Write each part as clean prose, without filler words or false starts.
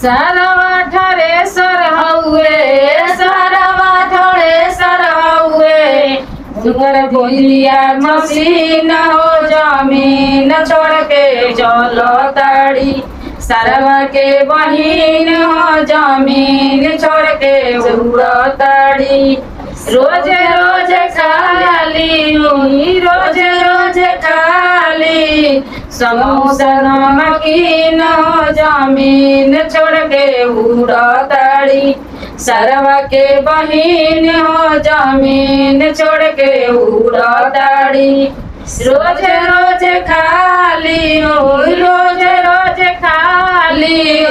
सरवा ठरे सर हउए सरवा ठरे सर हउए उनकर भोलिया मसीन हो जमीन छोड़ के चलो ताड़ी सरवा के बहिन हो जमीन छोड़ के उड़ो ताड़ी रोज रोज खाली रोज रोज खाली समोसा नमकीन हो जमीन छोड़ के उड़ो ताड़ी सरवा के बहिन हो जमीन छोड़ के उड़ो ताड़ी रोज रोज खाली रोज रोज खाली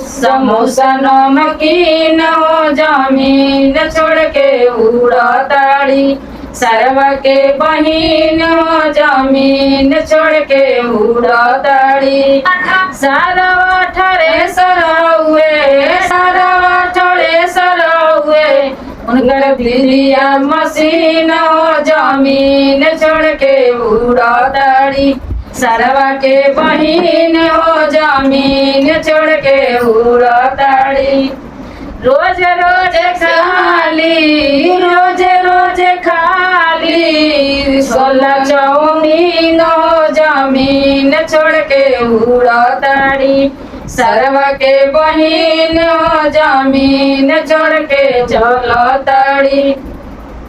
समोसा नमकीन हो जमीन छोड़ के उड़ो ताड़ी सरवा के बहिन हो जमीन छोड़ के उड़ो ताड़ी सरवा ठरे सरहुए सरवा ठरे सरहुए उनकर बिलिया मसीन हो जमीन छोड़ के उड़ो ताड़ी सरवा के बहिन हो जमीन छोड़ के उड़ो ताड़ी रोज रोज खाली रोज रोज खाली सोला चौमीन हो जमीन छोड़ के उड़ो ताड़ी सरवा के बहिन हो जमीन छोड़ के चलो ताड़ी।